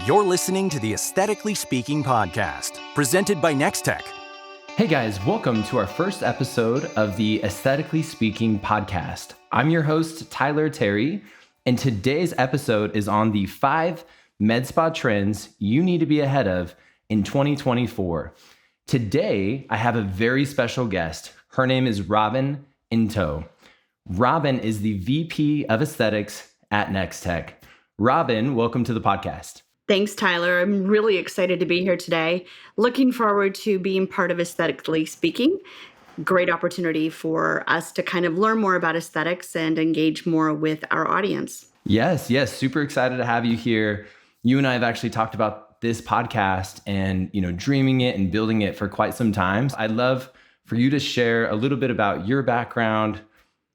You're listening to the Aesthetically Speaking podcast, presented by Nextech. Hey guys, welcome to our first episode of the Aesthetically Speaking podcast. I'm your host, Tyler Terry, and today's episode is on the 5 med spa trends you need to be ahead of in 2024. Today, I have a very special guest. Her name is Robin Ntoh. Robin is the VP of Aesthetics at Nextech. Robin, welcome to the podcast. Thanks, Tyler. I'm really excited to be here today. Looking forward to being part of Aesthetically Speaking. Great opportunity for us to kind of learn more about aesthetics and engage more with our audience. Yes. Super excited to have you here. You and I have actually talked about this podcast and, dreaming it and building it for quite some time. I'd love for you to share a little bit about your background,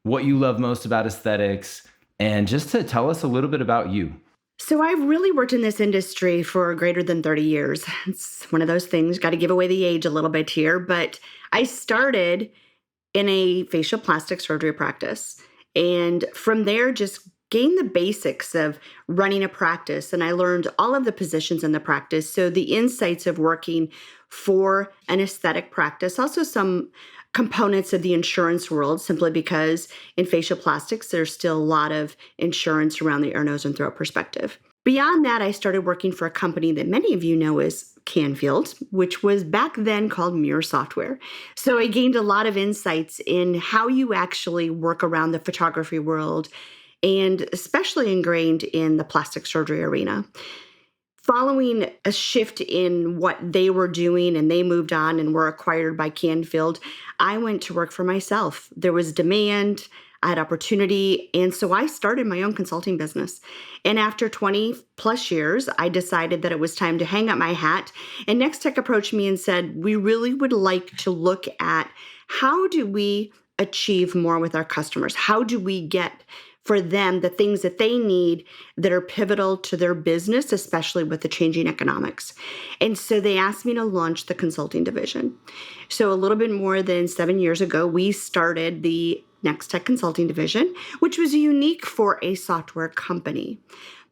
what you love most about aesthetics, and just to tell us a little bit about you. So I've really worked in this industry for greater than 30 years. It's one of those things, got to give away the age a little bit here, but I started in a facial plastic surgery practice. And from there, just gained the basics of running a practice. And I learned all of the positions in the practice. So the insights of working for an aesthetic practice, also some components of the insurance world, simply because in facial plastics, there's still a lot of insurance around the ear, nose, and throat perspective. Beyond that, I started working for a company that many of you know as Canfield, which was back then called Mirror Software. So I gained a lot of insights in how you actually work around the photography world, and especially ingrained in the plastic surgery arena. Following a shift in what they were doing and they moved on and were acquired by Canfield, I went to work for myself. There was demand, I had opportunity, and so I started my own consulting business. And after 20 plus years, I decided that it was time to hang up my hat. And Nextech approached me and said, we really would like to look at how do we achieve more with our customers? How do we get for them the things that they need that are pivotal to their business, especially with the changing economics. And so they asked me to launch the consulting division. So a little bit more than 7 years ago, we started the Nextech Consulting Division, which was unique for a software company.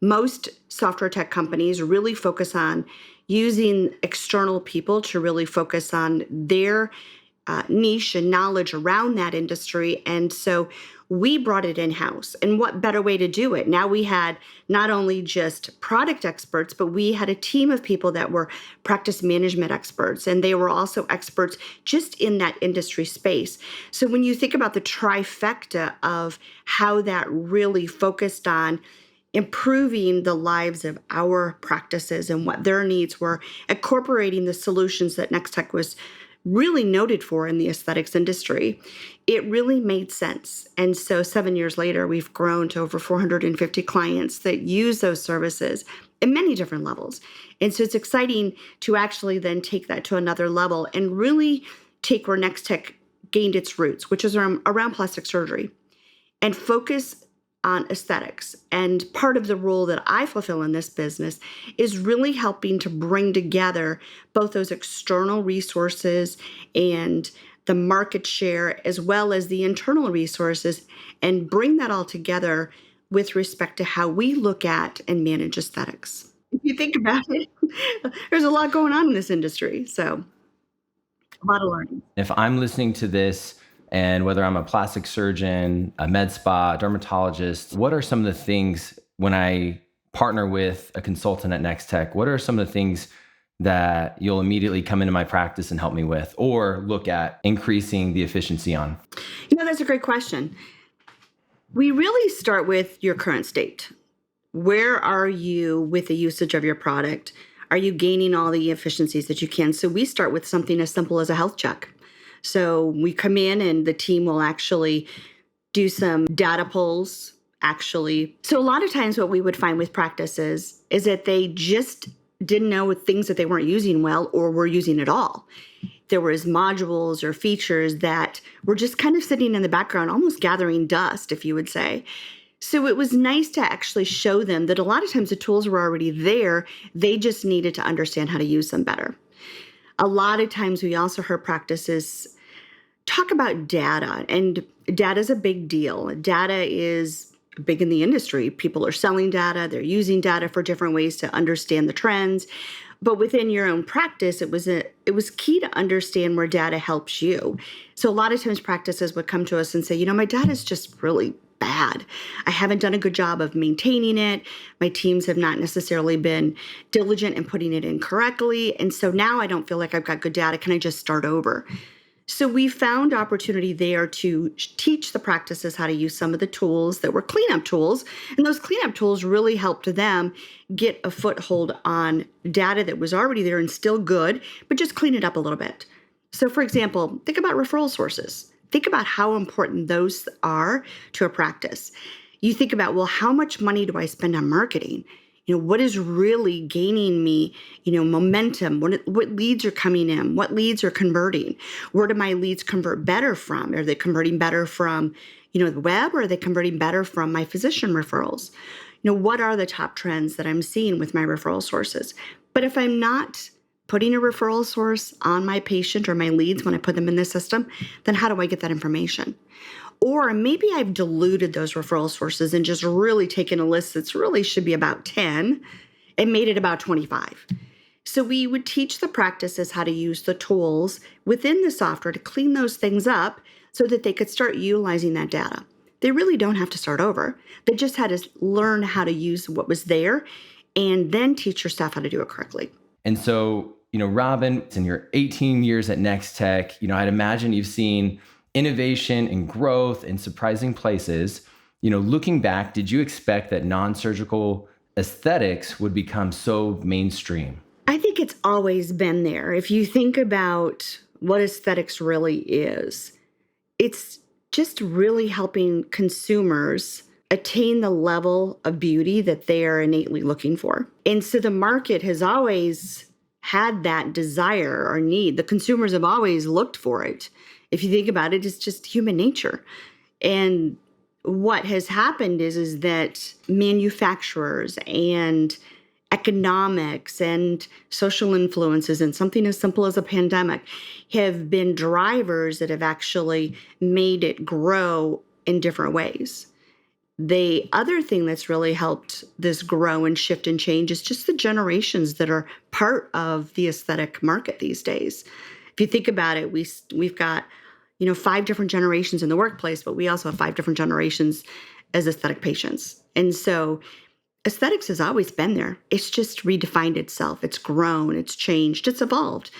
Most software tech companies really focus on using external people to really focus on their niche and knowledge around that industry. And so we brought it in-house. And what better way to do it? Now we had not only just product experts, but we had a team of people that were practice management experts, and they were also experts just in that industry space. So when you think about the trifecta of how that really focused on improving the lives of our practices and what their needs were, incorporating the solutions that Nextech was really noted for in the aesthetics industry, it really made sense. And so 7 years later, we've grown to over 450 clients that use those services in many different levels. And so it's exciting to actually then take that to another level and really take where Nextech gained its roots, which is around plastic surgery, and focus on aesthetics. And part of the role that I fulfill in this business is really helping to bring together both those external resources and the market share, as well as the internal resources, and bring that all together with respect to how we look at and manage aesthetics. If you think about it, there's a lot going on in this industry. So a lot of learning. If I'm listening to this, and whether I'm a plastic surgeon, a med spa, dermatologist, what are some of the things when I partner with a consultant at Nextech? What are some of the things that you'll immediately come into my practice and help me with, or look at increasing the efficiency on? That's a great question. We really start with your current state. Where are you with the usage of your product? Are you gaining all the efficiencies that you can? So we start with something as simple as a health check. So we come in and the team will actually do some data polls, So a lot of times what we would find with practices is that they just didn't know things that they weren't using well or were using at all. There was modules or features that were just kind of sitting in the background, almost gathering dust, if you would say. So it was nice to actually show them that a lot of times the tools were already there. They just needed to understand how to use them better. A lot of times we also heard practices talk about data, and data is a big deal. Data is big in the industry. People are selling data. They're using data for different ways to understand the trends. But within your own practice, it was key to understand where data helps you. So a lot of times practices would come to us and say, my data is just really bad. I haven't done a good job of maintaining it. My teams have not necessarily been diligent in putting it in correctly. And so now I don't feel like I've got good data. Can I just start over? So we found opportunity there to teach the practices how to use some of the tools that were cleanup tools. And those cleanup tools really helped them get a foothold on data that was already there and still good, but just clean it up a little bit. So for example, think about referral sources. Think about how important those are to a practice. You think about, well, how much money do I spend on marketing? What is really gaining me, momentum? What leads are coming in? What leads are converting? Where do my leads convert better from? Are they converting better from, the web, or are they converting better from my physician referrals? What are the top trends that I'm seeing with my referral sources? But if I'm not putting a referral source on my patient or my leads when I put them in the system, then how do I get that information? Or maybe I've diluted those referral sources and just really taken a list that's really should be about 10 and made it about 25. So we would teach the practices how to use the tools within the software to clean those things up so that they could start utilizing that data. They really don't have to start over. They just had to learn how to use what was there and then teach your staff how to do it correctly. And so, Robin, in your 18 years at Nextech, I'd imagine you've seen innovation and growth in surprising places. Looking back, did you expect that non-surgical aesthetics would become so mainstream? I think it's always been there. If you think about what aesthetics really is, it's just really helping consumers attain the level of beauty that they are innately looking for. And so the market has always had that desire or need. The consumers have always looked for it. If you think about it, it's just human nature. And what has happened is that manufacturers and economics and social influences and something as simple as a pandemic have been drivers that have actually made it grow in different ways. The other thing that's really helped this grow and shift and change is just the generations that are part of the aesthetic market these days. If you think about it, we've got 5 different generations in the workplace, but we also have 5 different generations as aesthetic patients. And so aesthetics has always been there. It's just redefined itself. It's grown, it's changed, it's evolved,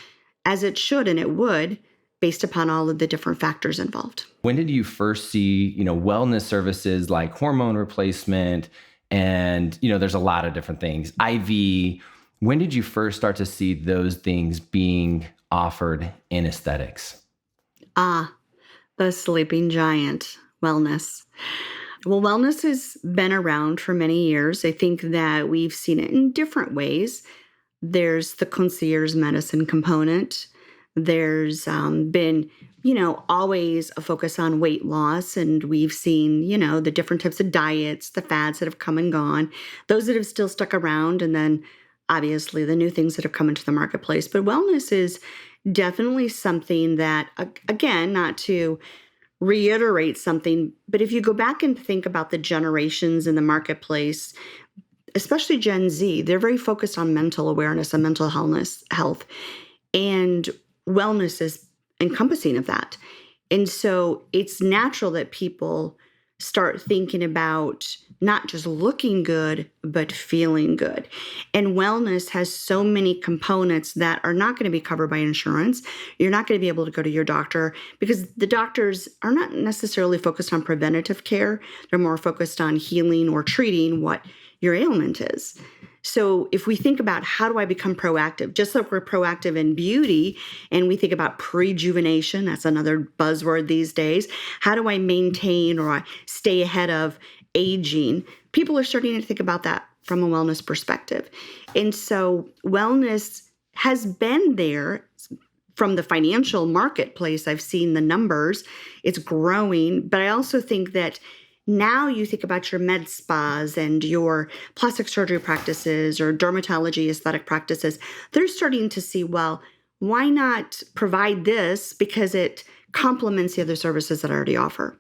as it should and it would, based upon all of the different factors involved. When did you first see, wellness services like hormone replacement and, there's a lot of different things, IV? When did you first start to see those things being offered in aesthetics? The sleeping giant, wellness. Well, wellness has been around for many years. I think that we've seen it in different ways. There's the concierge medicine component. There's been, always a focus on weight loss. And we've seen, the different types of diets, the fads that have come and gone, those that have still stuck around, and then obviously the new things that have come into the marketplace. But wellness is definitely something that, again, not to reiterate something, but if you go back and think about the generations in the marketplace, especially Gen Z, they're very focused on mental awareness and mental health, and wellness is encompassing of that. And so it's natural that people start thinking about not just looking good, but feeling good. And wellness has so many components that are not going to be covered by insurance. You're not going to be able to go to your doctor because the doctors are not necessarily focused on preventative care. They're more focused on healing or treating what your ailment is. So if we think about how do I become proactive, just like we're proactive in beauty and we think about prejuvenation, that's another buzzword these days. How do I maintain or stay ahead of aging? People are starting to think about that from a wellness perspective. And so wellness has been there from the financial marketplace. I've seen the numbers. It's growing. But I also think that now you think about your med spas and your plastic surgery practices or dermatology aesthetic practices, they're starting to see, well, why not provide this because it complements the other services that I already offer?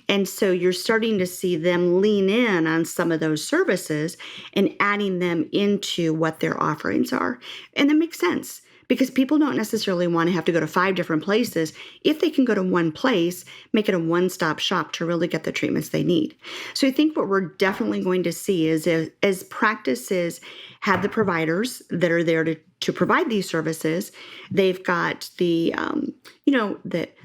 And so you're starting to see them lean in on some of those services and adding them into what their offerings are. And that makes sense because people don't necessarily want to have to go to 5 different places. If they can go to one place, make it a one-stop shop to really get the treatments they need. So I think what we're definitely going to see is as practices have the providers that are there to provide these services, they've got the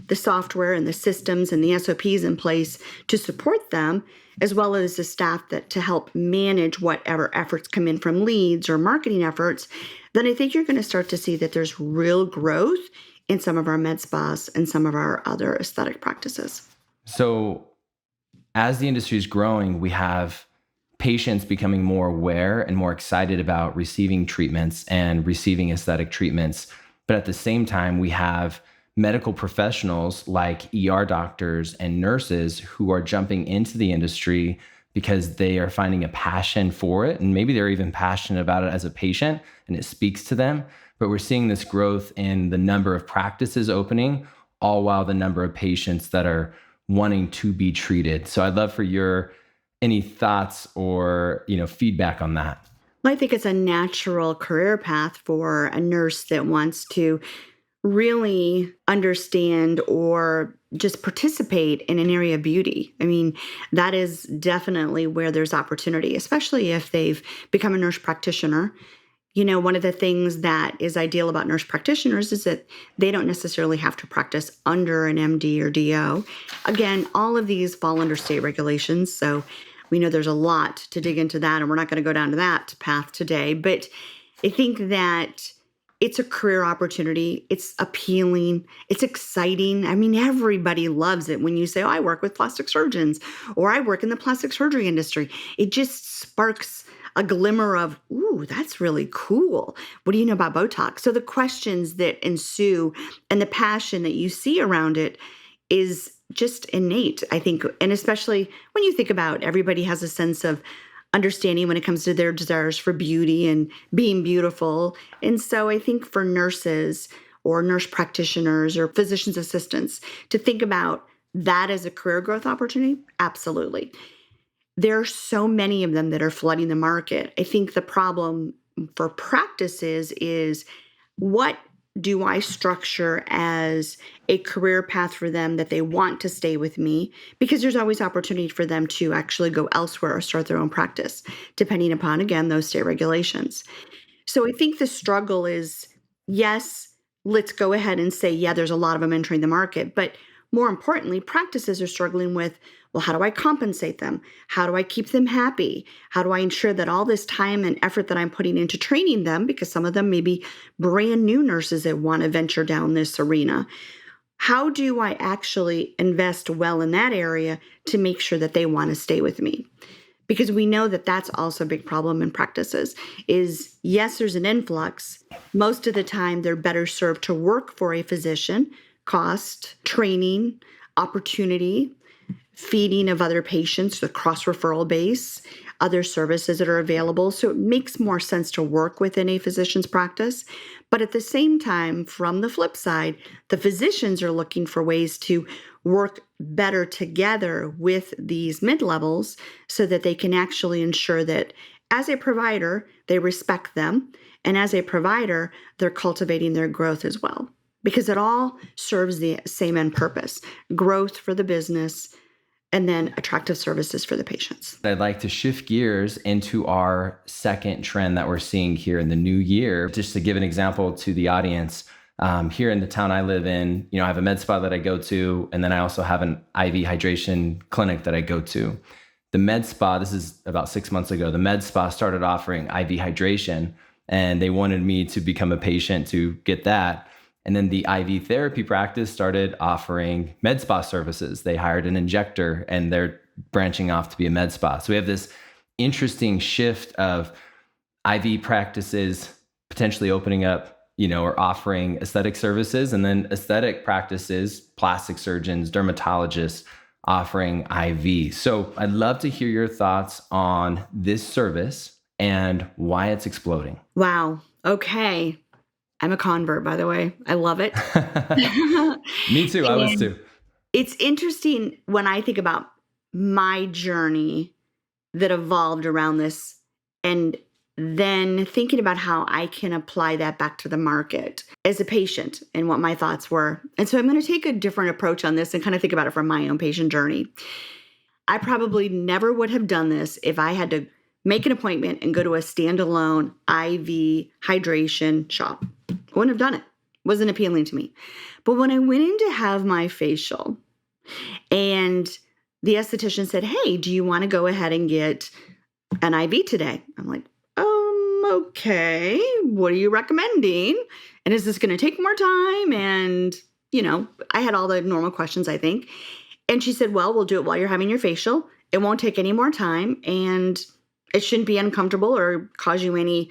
the software and the systems and the SOPs in place to support them, as well as the staff that to help manage whatever efforts come in from leads or marketing efforts. Then I think you're going to start to see that there's real growth in some of our med spas and some of our other aesthetic practices. So as the industry is growing, we have patients becoming more aware and more excited about receiving treatments and receiving aesthetic treatments. But at the same time, we have medical professionals like ER doctors and nurses who are jumping into the industry because they are finding a passion for it. And maybe they're even passionate about it as a patient and it speaks to them. But we're seeing this growth in the number of practices opening, all while the number of patients that are wanting to be treated. So I'd love for your any thoughts or, feedback on that? Well, I think it's a natural career path for a nurse that wants to really understand or just participate in an area of beauty. I mean, that is definitely where there's opportunity, especially if they've become a nurse practitioner. One of the things that is ideal about nurse practitioners is that they don't necessarily have to practice under an MD or DO. Again, all of these fall under state regulations, so we know there's a lot to dig into that, and we're not going to go down to that path today. But I think that it's a career opportunity. It's appealing. It's exciting. I mean, everybody loves it when you say, oh, I work with plastic surgeons or I work in the plastic surgery industry. It just sparks a glimmer of, ooh, that's really cool. What do you know about Botox? So the questions that ensue and the passion that you see around it is just innate, I think. And especially when you think about everybody has a sense of understanding when it comes to their desires for beauty and being beautiful. And so I think for nurses or nurse practitioners or physician's assistants to think about that as a career growth opportunity, absolutely. There are so many of them that are flooding the market. I think the problem for practices is what do I structure as a career path for them that they want to stay with me? Because there's always opportunity for them to actually go elsewhere or start their own practice, depending upon, again, those state regulations. So I think the struggle is, yes, let's go ahead and say, yeah, there's a lot of them entering the market. But more importantly, practices are struggling with, well, how do I compensate them? How do I keep them happy? How do I ensure that all this time and effort that I'm putting into training them, because some of them may be brand new nurses that want to venture down this arena, how do I actually invest well in that area to make sure that they want to stay with me? Because we know that that's also a big problem in practices is, yes, there's an influx. Most of the time, they're better served to work for a physician, cost, training, opportunity, feeding of other patients, the cross-referral base, other services that are available. So it makes more sense to work within a physician's practice. But at the same time, from the flip side, the physicians are looking for ways to work better together with these mid-levels so that they can actually ensure that as a provider, they respect them. And as a provider, they're cultivating their growth as well. Because it all serves the same end purpose, growth for the business, and then attractive services for the patients. I'd like to shift gears into our second trend that we're seeing here in the new year. Just to give an example to the audience, here in the town I live in, I have a med spa that I go to, and then I also have an IV hydration clinic that I go to. The med spa, this is about 6 months ago, the med spa started offering IV hydration, and they wanted me to become a patient to get that. And then the IV therapy practice started offering med spa services. They hired an injector and they're branching off to be a med spa. So we have this interesting shift of IV practices potentially opening up, or offering aesthetic services, and then aesthetic practices, plastic surgeons, dermatologists offering IV. So I'd love to hear your thoughts on this service and why it's exploding. Wow. Okay. I'm a convert, by the way. I love it. Me too. I was too. It's interesting when I think about my journey that evolved around this and then thinking about how I can apply that back to the market as a patient and what my thoughts were. And so I'm going to take a different approach on this and kind of think about it from my own patient journey. I probably never would have done this if I had to make an appointment and go to a standalone IV hydration shop. I wouldn't have done it. It wasn't appealing to me. But when I went in to have my facial and the esthetician said, "Hey, do you want to go ahead and get an IV today?" I'm like, okay, what are you recommending? And is this going to take more time? And, I had all the normal questions, I think. And she said, "Well, we'll do it while you're having your facial. It won't take any more time, and it shouldn't be uncomfortable or cause you any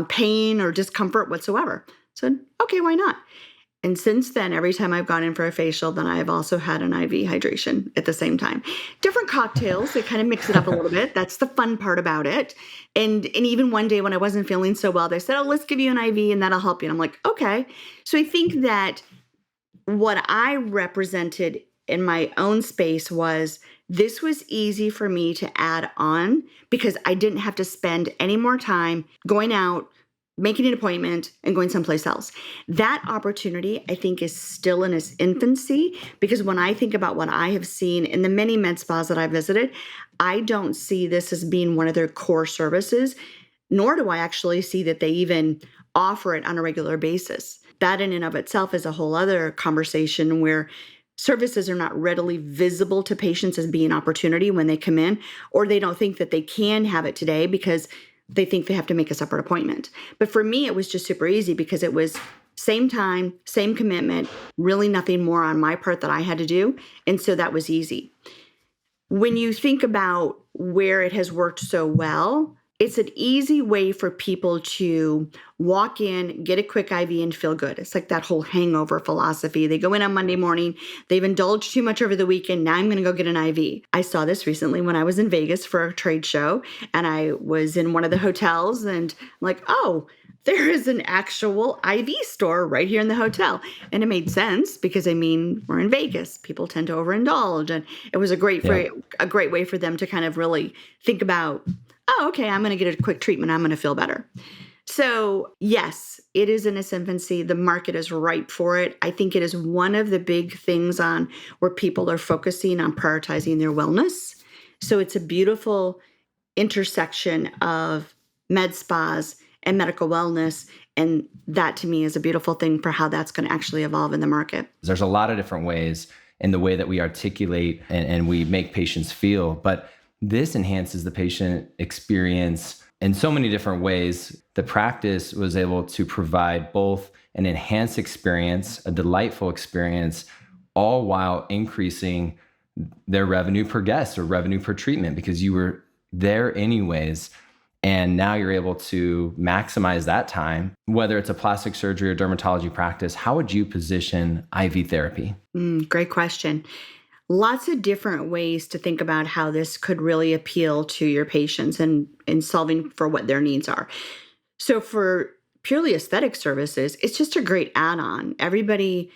pain or discomfort whatsoever." So I said, okay, why not? And since then, every time I've gone in for a facial, then I've also had an IV hydration at the same time. Different cocktails, they kind of mix it up a little bit. That's the fun part about it. And even one day when I wasn't feeling so well, they said, "Oh, let's give you an IV and that'll help you." And I'm like, okay. So I think that what I represented in my own space was this was easy for me to add on because I didn't have to spend any more time going out, making an appointment, and going someplace else. That opportunity, I think, is still in its infancy because when I think about what I have seen in the many med spas that I visited, I don't see this as being one of their core services, nor do I actually see that they even offer it on a regular basis. That in and of itself is a whole other conversation where services are not readily visible to patients as being an opportunity when they come in, or they don't think that they can have it today because they think they have to make a separate appointment. But for me, it was just super easy because it was same time, same commitment, really nothing more on my part that I had to do. And so that was easy. When you think about where it has worked so well, it's an easy way for people to walk in, get a quick IV, and feel good. It's like that whole hangover philosophy. They go in on Monday morning, they've indulged too much over the weekend. Now I'm going to go get an IV. I saw this recently when I was in Vegas for a trade show, and I was in one of the hotels, and I'm like, oh, there is an actual IV store right here in the hotel. And it made sense because, we're in Vegas. People tend to overindulge. And it was a great way for them to kind of really think about, oh, okay, I'm going to get a quick treatment. I'm going to feel better. So yes, it is in its infancy. The market is ripe for it. I think it is one of the big things on where people are focusing on prioritizing their wellness. So it's a beautiful intersection of med spas and medical wellness. And that to me is a beautiful thing for how that's going to actually evolve in the market. There's a lot of different ways in the way that we articulate and we make patients feel, but this enhances the patient experience in so many different ways. The practice was able to provide both an enhanced experience, a delightful experience, all while increasing their revenue per guest or revenue per treatment because you were there anyways. And now you're able to maximize that time, whether it's a plastic surgery or dermatology practice. How would you position IV therapy? Great question. Lots of different ways to think about how this could really appeal to your patients and in solving for what their needs are. So for purely aesthetic services, it's just a great add-on. Everybody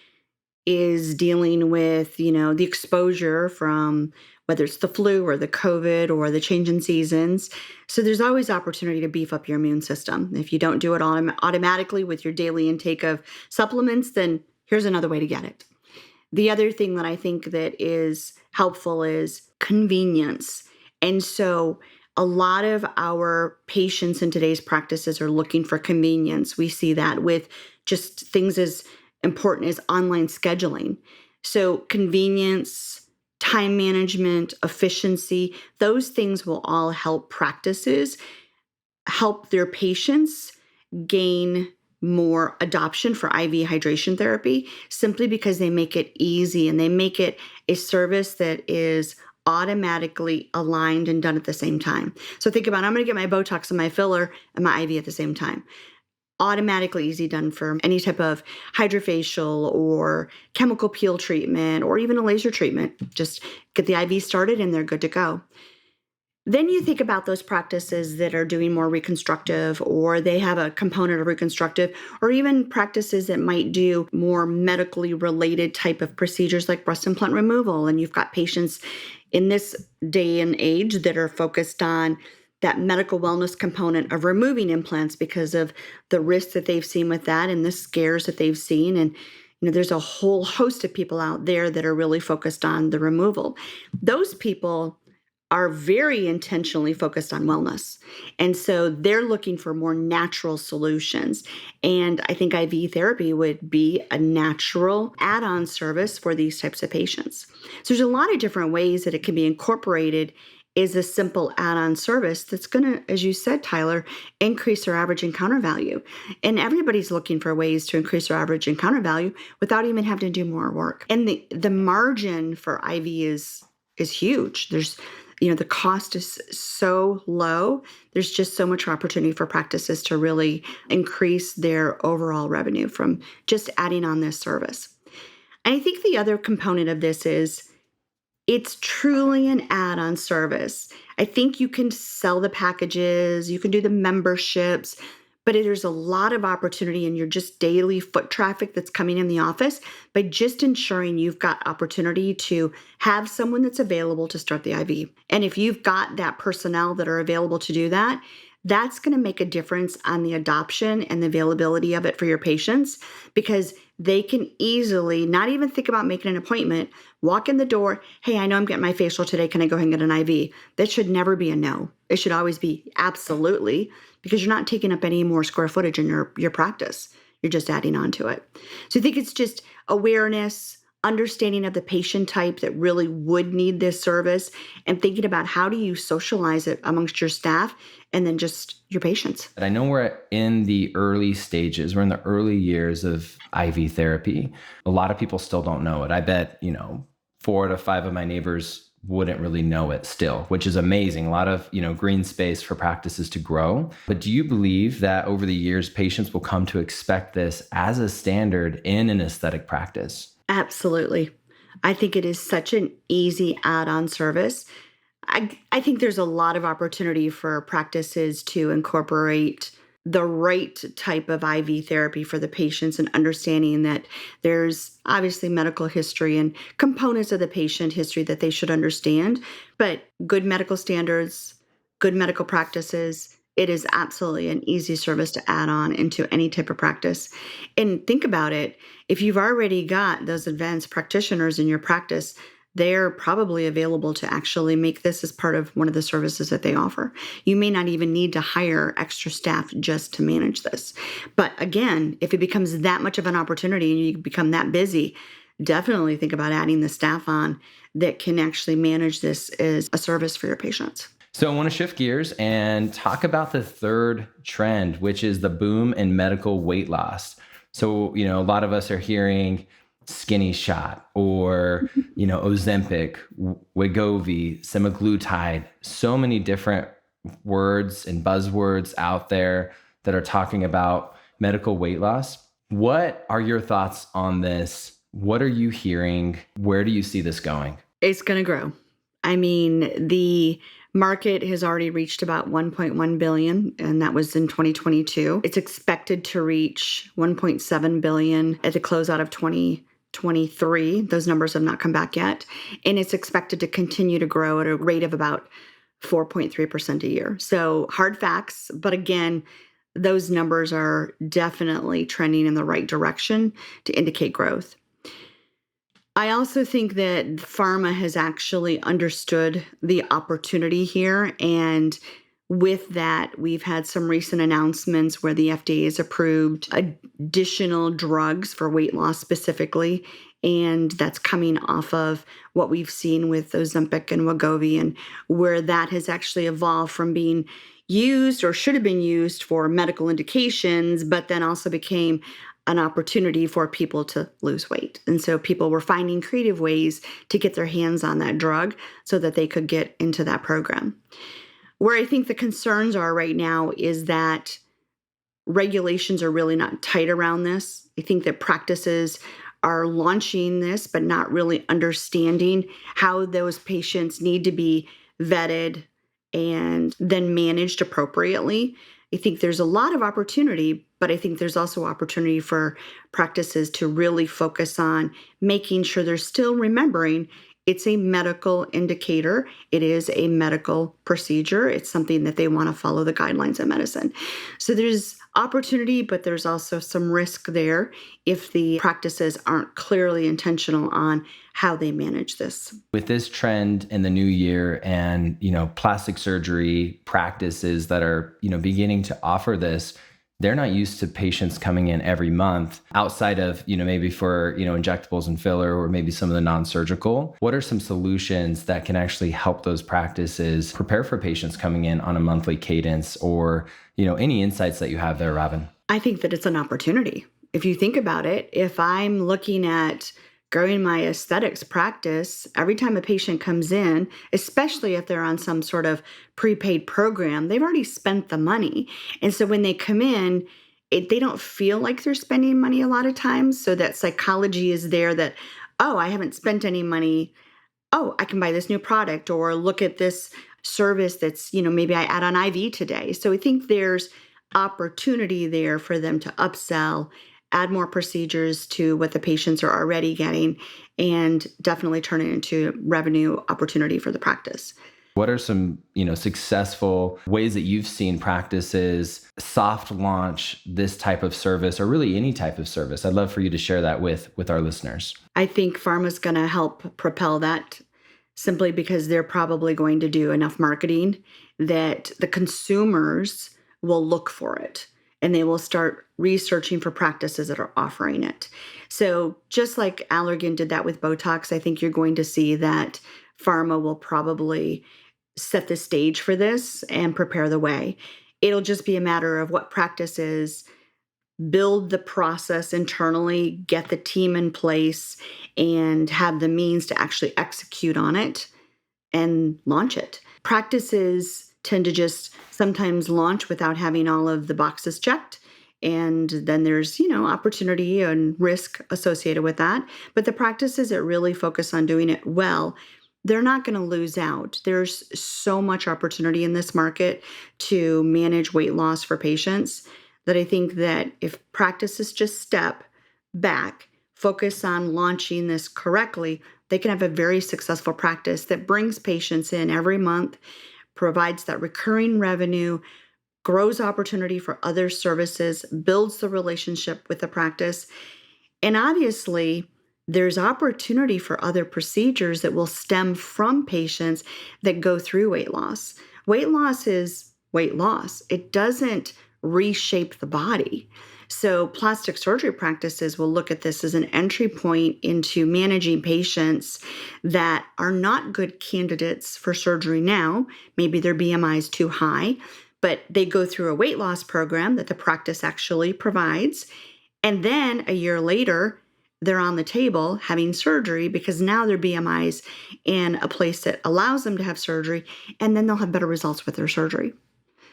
is dealing with, the exposure from whether it's the flu or the COVID or the change in seasons. So there's always opportunity to beef up your immune system. If you don't do it automatically with your daily intake of supplements, then here's another way to get it. The other thing that I think that is helpful is convenience. And so a lot of our patients in today's practices are looking for convenience. We see that with just things as important as online scheduling. So convenience, time management, efficiency, those things will all help practices help their patients gain more adoption for IV hydration therapy simply because they make it easy and they make it a service that is automatically aligned and done at the same time. So think about, I'm going to get my Botox and my filler and my IV at the same time. Automatically easy done for any type of hydrofacial or chemical peel treatment or even a laser treatment. Just get the IV started and they're good to go. Then you think about those practices that are doing more reconstructive, or they have a component of reconstructive, or even practices that might do more medically related type of procedures like breast implant removal. And you've got patients in this day and age that are focused on that medical wellness component of removing implants because of the risks that they've seen with that and the scares that they've seen. And there's a whole host of people out there that are really focused on the removal. Those people are very intentionally focused on wellness. And so they're looking for more natural solutions. And I think IV therapy would be a natural add-on service for these types of patients. So there's a lot of different ways that it can be incorporated as a simple add-on service that's going to, as you said, Tyler, increase their average encounter value. And everybody's looking for ways to increase their average encounter value without even having to do more work. And the margin for IV is huge. There's the cost is so low. There's just so much opportunity for practices to really increase their overall revenue from just adding on this service. And I think the other component of this is it's truly an add-on service. I think you can sell the packages, you can do the memberships, but there's a lot of opportunity in your just daily foot traffic that's coming in the office by just ensuring you've got opportunity to have someone that's available to start the IV. And if you've got that personnel that are available to do that, that's going to make a difference on the adoption and the availability of it for your patients, because they can easily not even think about making an appointment, walk in the door, hey, I know I'm getting my facial today, can I go ahead and get an IV? That should never be a no. It should always be absolutely, because you're not taking up any more square footage in your practice. You're just adding on to it. So I think it's just awareness, understanding of the patient type that really would need this service, and thinking about how do you socialize it amongst your staff and then just your patients. I know we're in the early stages. We're in the early years of IV therapy. A lot of people still don't know it. I bet, 4 to 5 of my neighbors wouldn't really know it still, which is amazing. A lot of, green space for practices to grow. But do you believe that over the years, patients will come to expect this as a standard in an aesthetic practice? Absolutely. I think it is such an easy add-on service. I think there's a lot of opportunity for practices to incorporate the right type of IV therapy for the patients, and understanding that there's obviously medical history and components of the patient history that they should understand, but good medical standards, good medical practices, it is absolutely an easy service to add on into any type of practice. And think about it, if you've already got those advanced practitioners in your practice, they're probably available to actually make this as part of one of the services that they offer. You may not even need to hire extra staff just to manage this. But again, if it becomes that much of an opportunity and you become that busy, definitely think about adding the staff on that can actually manage this as a service for your patients. So I want to shift gears and talk about the third trend, which is the boom in medical weight loss. So, a lot of us are hearing skinny shot or, Ozempic, Wegovy, semaglutide, so many different words and buzzwords out there that are talking about medical weight loss. What are your thoughts on this? What are you hearing? Where do you see this going? It's going to grow. I mean, the market has already reached about 1.1 billion, and that was in 2022. It's expected to reach 1.7 billion at the closeout of 2023. Those numbers have not come back yet. And it's expected to continue to grow at a rate of about 4.3% a year. So hard facts, but again, those numbers are definitely trending in the right direction to indicate growth. I also think that pharma has actually understood the opportunity here. And with that, we've had some recent announcements where the FDA has approved additional drugs for weight loss specifically. And that's coming off of what we've seen with Ozempic and Wegovy, and where that has actually evolved from being used or should have been used for medical indications, but then also became an opportunity for people to lose weight. And so people were finding creative ways to get their hands on that drug so that they could get into that program. Where I think the concerns are right now is that regulations are really not tight around this. I think that practices are launching this, but not really understanding how those patients need to be vetted and then managed appropriately. I think there's a lot of opportunity, but I think there's also opportunity for practices to really focus on making sure they're still remembering it's a medical indicator. It is a medical procedure. It's something that they want to follow the guidelines of medicine. So there's opportunity, but there's also some risk there if the practices aren't clearly intentional on how they manage this. With this trend in the new year and, plastic surgery practices that are, beginning to offer this, they're not used to patients coming in every month outside of, maybe for, injectables and filler or maybe some of the non-surgical. What are some solutions that can actually help those practices prepare for patients coming in on a monthly cadence or, any insights that you have there, Robin? I think that it's an opportunity. If you think about it, if I'm looking at growing my aesthetics practice, every time a patient comes in, especially if they're on some sort of prepaid program, they've already spent the money. And so when they come in, they don't feel like they're spending money a lot of times. So that psychology is there that, oh, I haven't spent any money. Oh, I can buy this new product or look at this service that's, maybe I add on IV today. So I think there's opportunity there for them to upsell, add more procedures to what the patients are already getting, and definitely turn it into revenue opportunity for the practice. What are some, successful ways that you've seen practices soft launch this type of service or really any type of service? I'd love for you to share that with our listeners. I think pharma's going to help propel that simply because they're probably going to do enough marketing that the consumers will look for it. And they will start researching for practices that are offering it. So just like Allergan did that with Botox, I think you're going to see that pharma will probably set the stage for this and prepare the way. It'll just be a matter of what practices build the process internally, get the team in place, and have the means to actually execute on it and launch it. Practices tend to just sometimes launch without having all of the boxes checked. And then there's, opportunity and risk associated with that. But the practices that really focus on doing it well, they're not going to lose out. There's so much opportunity in this market to manage weight loss for patients that I think that if practices just step back, focus on launching this correctly, they can have a very successful practice that brings patients in every month, provides that recurring revenue, grows opportunity for other services, builds the relationship with the practice. And obviously, there's opportunity for other procedures that will stem from patients that go through weight loss. Weight loss is weight loss. It doesn't reshape the body. So plastic surgery practices will look at this as an entry point into managing patients that are not good candidates for surgery now. Maybe their BMI is too high, but they go through a weight loss program that the practice actually provides. And then a year later, they're on the table having surgery because now their BMI is in a place that allows them to have surgery, and then they'll have better results with their surgery.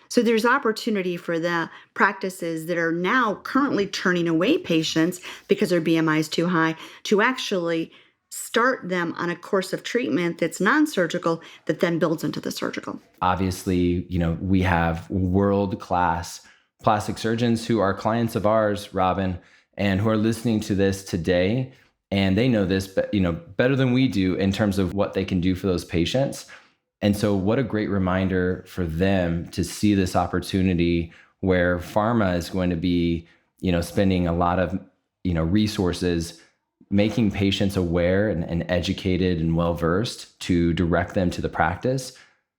So there's opportunity for the practices that are now currently turning away patients because their BMI is too high to actually start them on a course of treatment that's non-surgical that then builds into the surgical. Obviously, we have world-class plastic surgeons who are clients of ours, Robin, and who are listening to this today. And they know this, but better than we do in terms of what they can do for those patients. And so what a great reminder for them to see this opportunity where pharma is going to be, spending a lot of, resources, making patients aware and educated and well-versed to direct them to the practice.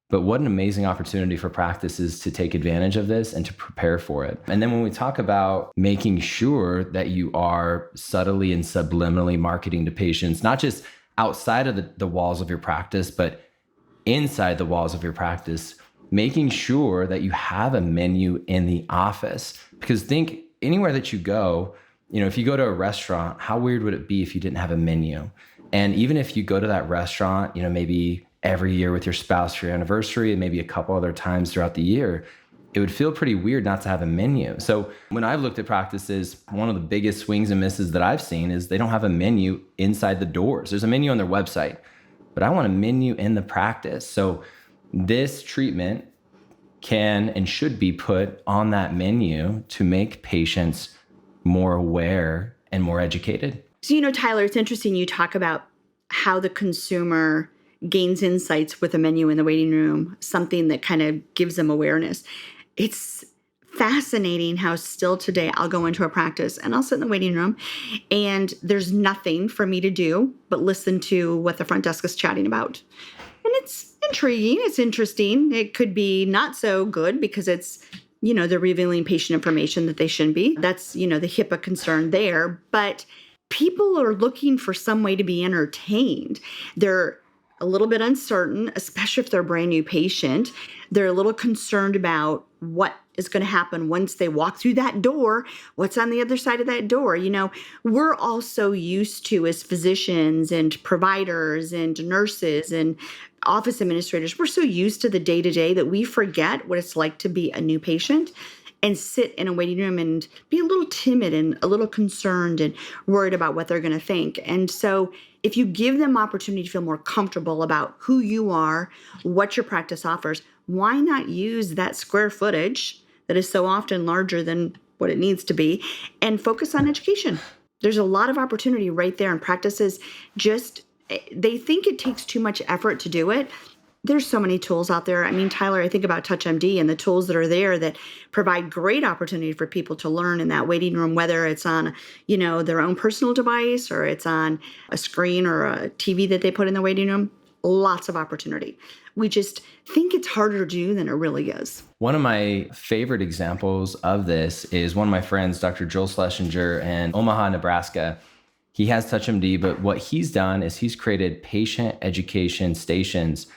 But what an amazing opportunity for practices to take advantage of this and to prepare for it. And then when we talk about making sure that you are subtly and subliminally marketing to patients, not just outside of the walls of your practice, but inside the walls of your practice, making sure that you have a menu in the office. Because think anywhere that you go, if you go to a restaurant, how weird would it be if you didn't have a menu? And even if you go to that restaurant, maybe every year with your spouse for your anniversary and maybe a couple other times throughout the year, it would feel pretty weird not to have a menu. So when I've looked at practices, one of the biggest swings and misses that I've seen is they don't have a menu inside the doors. There's a menu on their website, but I want a menu in the practice. So this treatment can and should be put on that menu to make patients more aware and more educated. So, Tyler, it's interesting you talk about how the consumer gains insights with a menu in the waiting room, something that kind of gives them awareness. It's fascinating how still today I'll go into a practice and I'll sit in the waiting room and there's nothing for me to do but listen to what the front desk is chatting about. And it's intriguing. It's interesting. It could be not so good because it's, they're revealing patient information that they shouldn't be. That's, the HIPAA concern there. But people are looking for some way to be entertained. They're a little bit uncertain, especially if they're a brand new patient. They're a little concerned about what is going to happen once they walk through that door. What's on the other side of that door? We're all so used to, as physicians and providers and nurses and office administrators, we're so used to the day-to-day that we forget what it's like to be a new patient and sit in a waiting room and be a little timid and a little concerned and worried about what they're going to think. And so if you give them opportunity to feel more comfortable about who you are, what your practice offers, why not use that square footage that is so often larger than what it needs to be and focus on education? There's a lot of opportunity right there, and practices they think it takes too much effort to do it. There's so many tools out there. I mean, Tyler, I think about TouchMD and the tools that are there that provide great opportunity for people to learn in that waiting room, whether it's on, their own personal device or it's on a screen or a TV that they put in the waiting room. Lots of opportunity. We just think it's harder to do than it really is. One of my favorite examples of this is one of my friends, Dr. Joel Schlesinger in Omaha, Nebraska. He has TouchMD, but what he's done is he's created patient education stations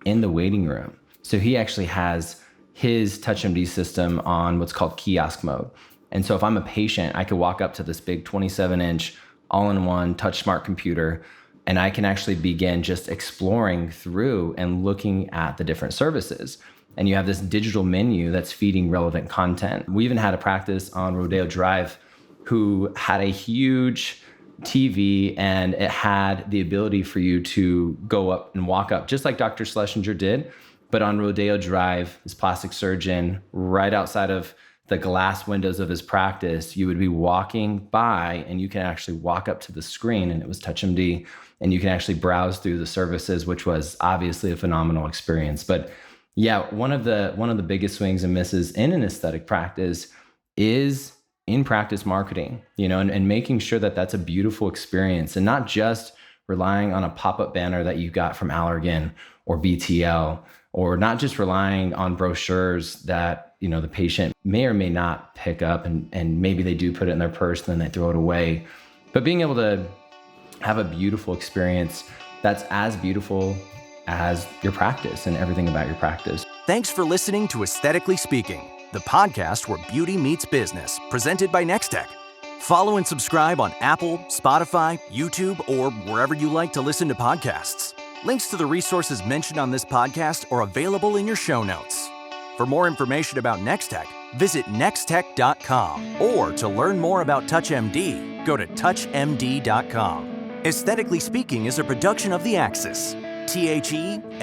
in the waiting room. So he actually has his TouchMD system on what's called kiosk mode. And so if I'm a patient, I could walk up to this big 27-inch all-in-one touch smart computer, and I can actually begin just exploring through and looking at the different services. And you have this digital menu that's feeding relevant content. We even had a practice on Rodeo Drive who had a huge TV, and it had the ability for you to go up and walk up, just like Dr. Schlesinger did. But on Rodeo Drive, this plastic surgeon, right outside of the glass windows of his practice, you would be walking by and you can actually walk up to the screen, and it was TouchMD, and you can actually browse through the services, which was obviously a phenomenal experience. But yeah, one of the biggest swings and misses in an aesthetic practice is in-practice marketing, and making sure that that's a beautiful experience and not just relying on a pop-up banner that you got from Allergan or BTL, or not just relying on brochures that, the patient may or may not pick up and maybe they do put it in their purse and then they throw it away. But being able to have a beautiful experience that's as beautiful as your practice and everything about your practice. Thanks for listening to Aesthetically Speaking, the podcast where beauty meets business, presented by Nextech. Follow and subscribe on Apple, Spotify, YouTube, or wherever you like to listen to podcasts. Links to the resources mentioned on this podcast are available in your show notes. For more information about Nextech, visit nextech.com, or to learn more about TouchMD, go to touchmd.com. Aesthetically Speaking is a production of The Axis, TheAxis.io.